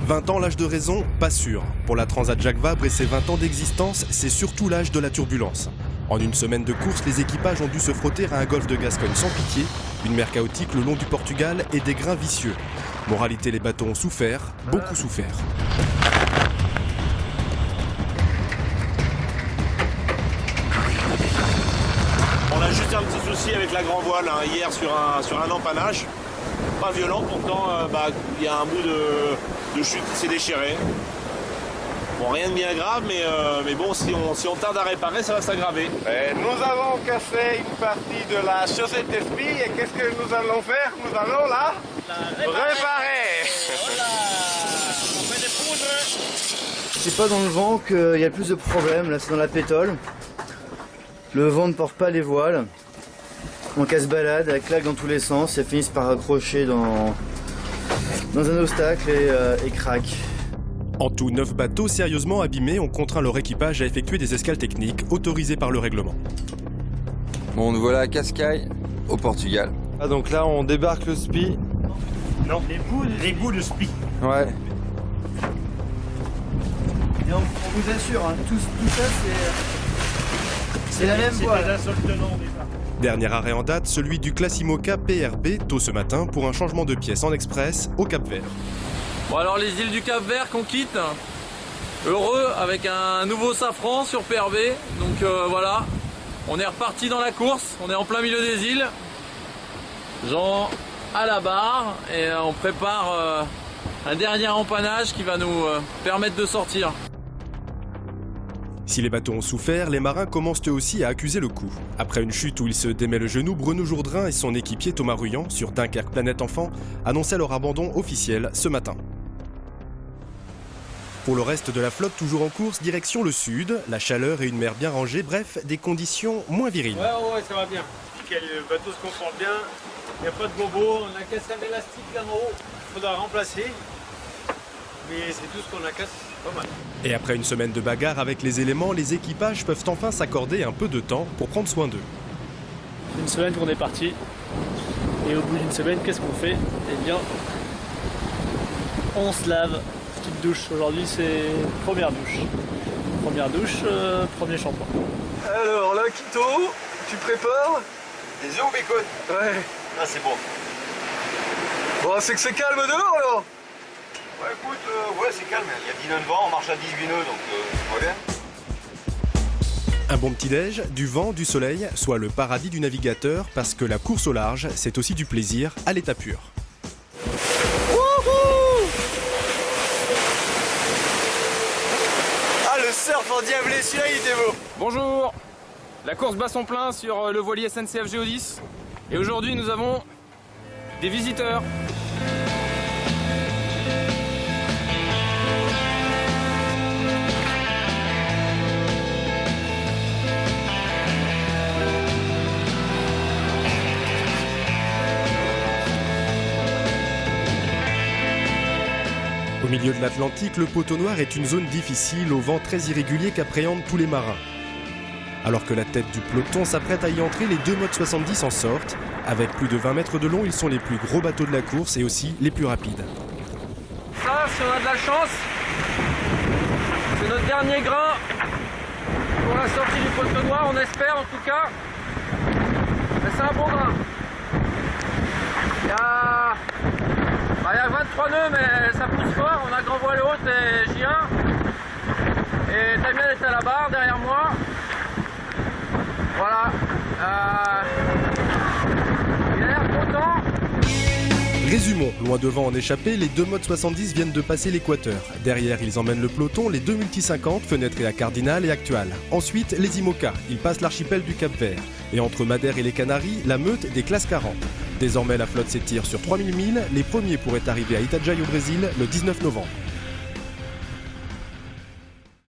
20 ans, l'âge de raison, pas sûr. Pour la Transat Jacques Vabre et ses 20 ans d'existence, c'est surtout l'âge de la turbulence. En une semaine de course, les équipages ont dû se frotter à un golfe de Gascogne sans pitié, une mer chaotique le long du Portugal et des grains vicieux. Moralité, les bateaux ont souffert, beaucoup souffert. On a juste un petit souci avec la grand voile hier sur un empannage. Pas violent, pourtant il y a un bout de chute qui s'est déchiré. Bon, rien de bien grave, mais bon, si on tarde à réparer, ça va s'aggraver. Nous avons cassé une partie de la chaussette d'esprit et qu'est-ce que nous allons faire? Nous allons la réparer. Voilà. On fait des poudres. C'est pas dans le vent qu'il y a le plus de problèmes, là c'est dans la pétole. Le vent ne porte pas les voiles. On casse-balade, elle claque dans tous les sens, elles finissent par accrocher dans un obstacle et craquent. En tout, 9 bateaux sérieusement abîmés ont contraint leur équipage à effectuer des escales techniques autorisées par le règlement. Bon, nous voilà à Cascais, au Portugal. Ah, donc là on débarque le SPI. Non, les bouts de spi. Ouais. Et on vous assure, hein, tout ça c'est la même voile. Dernier arrêt en date, celui du Classimoca PRB, tôt ce matin, pour un changement de pièce en express au Cap-Vert. Bon alors les îles du Cap-Vert qu'on quitte, heureux avec un nouveau safran sur PRB, donc voilà, on est reparti dans la course, on est en plein milieu des îles, Jean à la barre et on prépare un dernier empannage qui va nous permettre de sortir. Si les bateaux ont souffert, les marins commencent eux aussi à accuser le coup. Après une chute où il se démet le genou, Bruno Jourdain et son équipier Thomas Ruyant, sur Dunkerque Planète Enfant, annonçaient leur abandon officiel ce matin. Pour le reste de la flotte toujours en course, direction le sud, la chaleur et une mer bien rangée, bref, des conditions moins viriles. Ouais, ça va bien. Le bateau se comporte bien, il n'y a pas de bobo, on a cassé un élastique là en haut, il faudra remplacer. Mais c'est tout ce qu'on a cassé, pas mal. Et après une semaine de bagarre avec les éléments, les équipages peuvent enfin s'accorder un peu de temps pour prendre soin d'eux. Une semaine qu'on est parti, et au bout d'une semaine, qu'est-ce qu'on fait? Eh bien, on se lave. Petite douche, aujourd'hui c'est première douche. Première douche, premier shampoing. Alors là, Quito, tu prépares? Des œufs ou bacon? Ouais. Ah, c'est bon. Bon, c'est que c'est calme dehors alors? Ouais, écoute, ouais, c'est calme. Il y a 10 nœuds de vent, on marche à 18 nœuds, donc tout va bien. Un bon petit-déj, du vent, du soleil, soit le paradis du navigateur, parce que la course au large, c'est aussi du plaisir à l'état pur. Ah, le surf endiablé, celui-là il était beau. Bonjour, la course bat son plein sur le voilier SNCF Géodis et aujourd'hui nous avons des visiteurs. Au milieu de l'Atlantique, le poteau noir est une zone difficile, au vent très irrégulier qu'appréhendent tous les marins. Alors que la tête du peloton s'apprête à y entrer, les 2 modes 70 en sortent. Avec plus de 20 mètres de long, ils sont les plus gros bateaux de la course et aussi les plus rapides. Ça, si on a de la chance, c'est notre dernier grain pour la sortie du poteau noir, on espère en tout cas. Mais c'est un bon grain. Il y a 23 nœuds, mais ça pousse fort. On a grand voile haute et J1. Et Damien est à la barre derrière moi. Voilà. Il a l'air content. Résumons, loin devant en échappée, les 2 modes 70 viennent de passer l'équateur. Derrière, ils emmènent le peloton, les 2 multi-50, fenêtrés à Cardinal et Actual. Ensuite, les IMOCA, ils passent l'archipel du Cap-Vert. Et entre Madère et les Canaries, la meute des classes 40. Désormais, la flotte s'étire sur 3000 milles. Les premiers pourraient arriver à Itajaí au Brésil le 19 novembre.